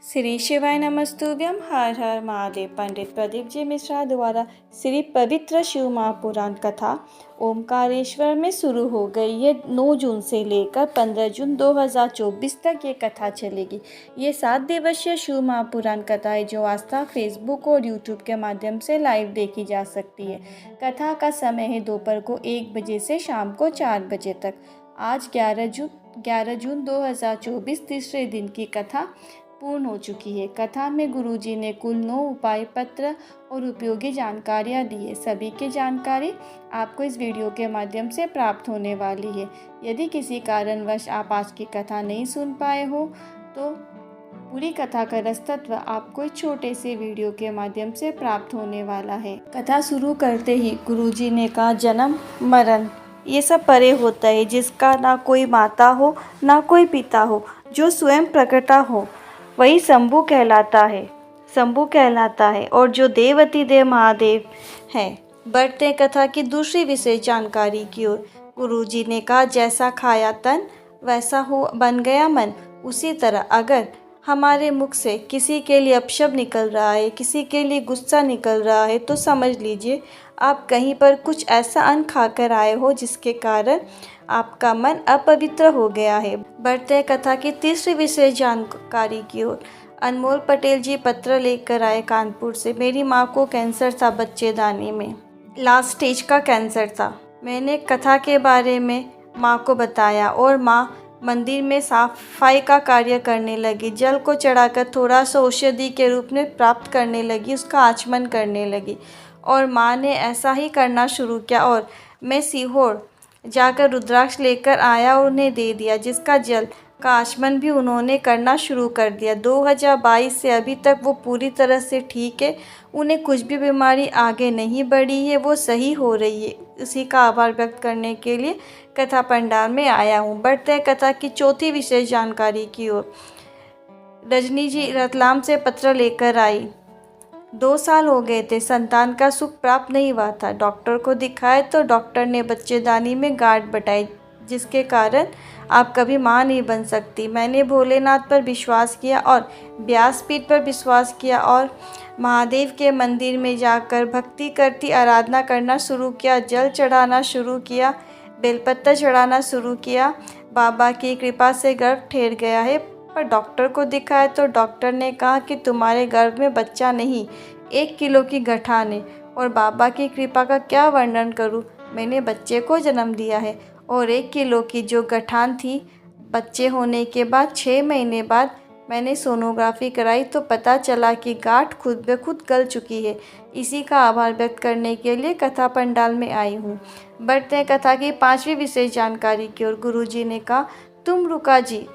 श्री शिवाय नमस्तुभ्यम। हर हर महादेव। पंडित प्रदीप जी मिश्रा द्वारा श्री पवित्र शिव महापुराण कथा ओमकारेश्वर में शुरू हो गई। ये 9 जून से लेकर 15 जून 2024 तक ये कथा चलेगी। ये 7 दिवसीय शिव महापुराण कथा है जो आज तक फेसबुक और यूट्यूब के माध्यम से लाइव देखी जा सकती है। कथा का समय है दोपहर को 1 बजे से शाम को 4 बजे तक। आज 11 जून 2024 तीसरे दिन की कथा पूर्ण हो चुकी है। कथा में गुरुजी ने कुल 9 उपाय पत्र और उपयोगी जानकारियाँ दी है। सभी की जानकारी आपको इस वीडियो के माध्यम से प्राप्त होने वाली है। यदि किसी कारणवश आप आज की कथा नहीं सुन पाए हो तो पूरी कथा का रसतत्व आपको इस छोटे से वीडियो के माध्यम से प्राप्त होने वाला है। कथा शुरू करते ही गुरुजी ने कहा, जन्म मरण ये सब परे होता है, जिसका ना कोई माता हो ना कोई पिता हो, जो स्वयं प्रकटा हो वही शंभु कहलाता है और जो देवती देव महादेव हैं। बढ़ते कथा की दूसरी विशेष जानकारी की ओर। गुरुजी ने कहा, जैसा खाया तन वैसा हो बन गया मन। उसी तरह अगर हमारे मुख से किसी के लिए अपशब्द निकल रहा है, किसी के लिए गुस्सा निकल रहा है, तो समझ लीजिए आप कहीं पर कुछ ऐसा अन्न खाकर आए हो जिसके कारण आपका मन अपवित्र हो गया है। बढ़ते कथा की तीसरी विशेष जानकारी की ओर। अनमोल पटेल जी पत्र लेकर आए कानपुर से। मेरी माँ को कैंसर था, बच्चेदानी में लास्ट स्टेज का कैंसर था। मैंने कथा के बारे में माँ को बताया और माँ मंदिर में सफाई का कार्य करने लगी। जल को चढ़ाकर थोड़ा सा औषधि के रूप में प्राप्त करने लगी, उसका आचमन करने लगी और माँ ने ऐसा ही करना शुरू किया और मैं सीहोर जाकर रुद्राक्ष लेकर आया और उन्हें दे दिया, जिसका जल का आचमन भी उन्होंने करना शुरू कर दिया। 2022 से अभी तक वो पूरी तरह से ठीक है, उन्हें कुछ भी बीमारी आगे नहीं बढ़ी है, वो सही हो रही है। उसी का आभार व्यक्त करने के लिए कथा पंडाल में आया हूँ। बढ़ते कथा की चौथी विशेष जानकारी की ओर। रजनी जी रतलाम से पत्र लेकर आई। 2 साल हो गए थे, संतान का सुख प्राप्त नहीं हुआ था। डॉक्टर को दिखाए तो डॉक्टर ने बच्चेदानी में गांठ बताई, जिसके कारण आप कभी माँ नहीं बन सकती। मैंने भोलेनाथ पर विश्वास किया और व्यासपीठ पर विश्वास किया और महादेव के मंदिर में जाकर भक्ति करती आराधना करना शुरू किया, जल चढ़ाना शुरू किया, बेलपत्र चढ़ाना शुरू किया। बाबा की कृपा से गर्भ ठहर गया है, पर डॉक्टर को दिखाया तो डॉक्टर ने कहा कि तुम्हारे गर्भ में बच्चा नहीं, 1 किलो की गठान है। और बाबा की कृपा का क्या वर्णन करूं, मैंने बच्चे को जन्म दिया है और 1 किलो की जो गठान थी, बच्चे होने के बाद 6 महीने बाद मैंने सोनोग्राफी कराई तो पता चला कि गांठ खुद ब खुद गल चुकी है। इसी का आभार व्यक्त करने के लिए कथा पंडाल में आई हूँ। बढ़ते कथा की 5वीं विशेष जानकारी की ओर। गुरुजी ने कहा, तुम रुका जी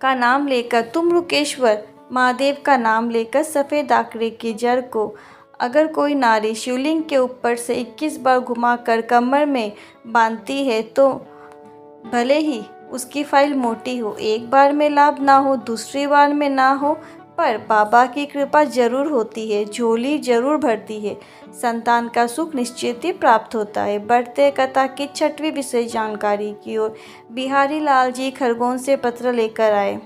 का नाम लेकर, तुम रुकेश्वर महादेव का नाम लेकर सफ़ेद आंकड़े की जड़ को अगर कोई नारी शिवलिंग के ऊपर से 21 बार घुमाकर कमर में बांधती है तो भले ही उसकी फाइल मोटी हो, एक बार में लाभ ना हो, दूसरी बार में ना हो, पर बाबा की कृपा जरूर होती है, झोली जरूर भरती है, संतान का सुख निश्चित ही प्राप्त होता है। बढ़ते कथा की 6वीं विशेष जानकारी की ओर। बिहारी लाल जी खरगोन से पत्र लेकर आए।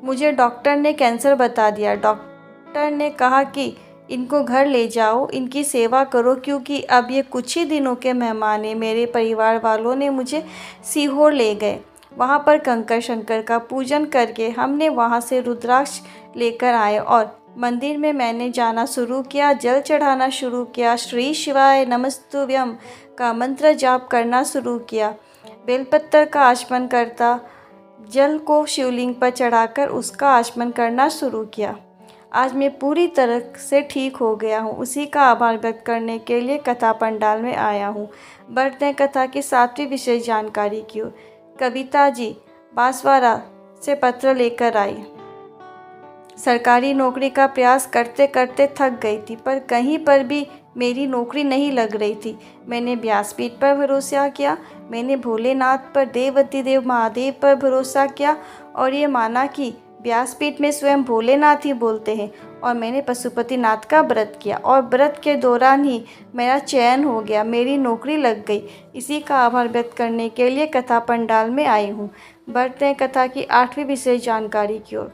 मुझे डॉक्टर ने कैंसर बता दिया। डॉक्टर ने कहा कि इनको घर ले जाओ, इनकी सेवा करो, क्योंकि अब ये कुछ ही दिनों के मेहमान हैं। मेरे परिवार वालों ने मुझे सीहोर ले गए। वहाँ पर कंकर शंकर का पूजन करके हमने वहाँ से रुद्राक्ष लेकर आए और मंदिर में मैंने जाना शुरू किया, जल चढ़ाना शुरू किया, श्री शिवाय नमस्तुभ्यम का मंत्र जाप करना शुरू किया, बेलपत्र का आचमन करता, जल को शिवलिंग पर चढ़ाकर उसका आचमन करना शुरू किया। आज मैं पूरी तरह से ठीक हो गया हूँ। उसी का आभार व्यक्त करने के लिए कथा पंडाल में आया हूँ। बढ़ते कथा की 7वीं विशेष जानकारी की ओर। कविता जी बांसवाड़ा से पत्र लेकर आई। सरकारी नौकरी का प्रयास करते करते थक गई थी, पर कहीं पर भी मेरी नौकरी नहीं लग रही थी। मैंने व्यासपीठ पर भरोसा किया, मैंने भोलेनाथ पर, देवती देव महादेव पर भरोसा किया और ये माना कि व्यासपीठ में स्वयं भोलेनाथ ही बोलते हैं। और मैंने पशुपतिनाथ का व्रत किया और व्रत के दौरान ही मेरा चयन हो गया, मेरी नौकरी लग गई। इसी का आभार व्यक्त करने के लिए कथा पंडाल में आई हूँ। बढ़ते हैं कथा की 8वीं विशेष जानकारी की ओर।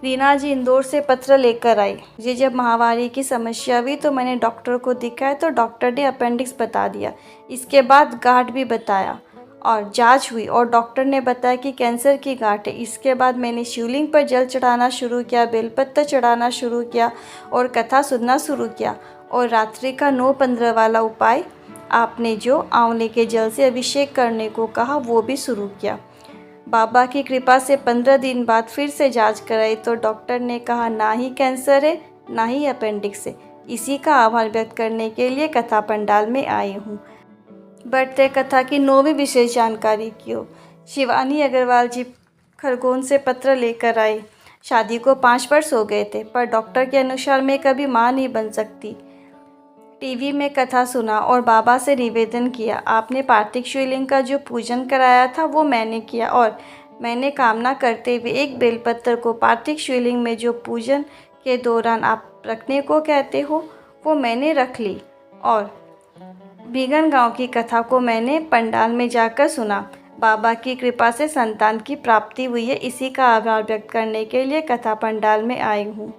रीना जी इंदौर से पत्र लेकर आई। ये जब माहवारी की समस्या हुई तो मैंने डॉक्टर को दिखाया तो डॉक्टर ने अपेंडिक्स बता दिया। इसके बाद गांठ भी बताया और जांच हुई और डॉक्टर ने बताया कि कैंसर की गांठ है। इसके बाद मैंने शिवलिंग पर जल चढ़ाना शुरू किया, बेलपत्र चढ़ाना शुरू किया और कथा सुनना शुरू किया। और रात्रि का 9-15 वाला उपाय आपने जो आंवले के जल से अभिषेक करने को कहा वो भी शुरू किया। बाबा की कृपा से 15 दिन बाद फिर से जांच कराई तो डॉक्टर ने कहा ना ही कैंसर है ना ही अपेंडिक्स है। इसी का आभार व्यक्त करने के लिए कथा पंडाल में आई हूँ। बढ़ते कथा की 9वीं विशेष जानकारी की हो। शिवानी अग्रवाल जी खरगोन से पत्र लेकर आए। शादी को 5 वर्ष हो गए थे पर डॉक्टर के अनुसार मैं कभी माँ नहीं बन सकती। टीवी में कथा सुना और बाबा से निवेदन किया। आपने पार्थिव शिवलिंग का जो पूजन कराया था वो मैंने किया और मैंने कामना करते हुए एक बेलपत्र को पार्थिव शिवलिंग में जो पूजन के दौरान आप रखने को कहते हो वो मैंने रख ली। और बीगन गांव की कथा को मैंने पंडाल में जाकर सुना। बाबा की कृपा से संतान की प्राप्ति हुई है। इसी का आभार व्यक्त करने के लिए कथा पंडाल में आई हूँ।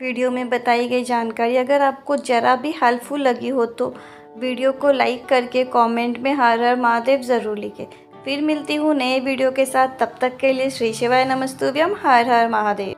वीडियो में बताई गई जानकारी अगर आपको ज़रा भी हेल्पफुल लगी हो तो वीडियो को लाइक करके कमेंट में हर हर महादेव ज़रूर लिखें। फिर मिलती हूँ नए वीडियो के साथ, तब तक के लिए श्री शिवाय नमस्तुभ्यम, हर हर महादेव।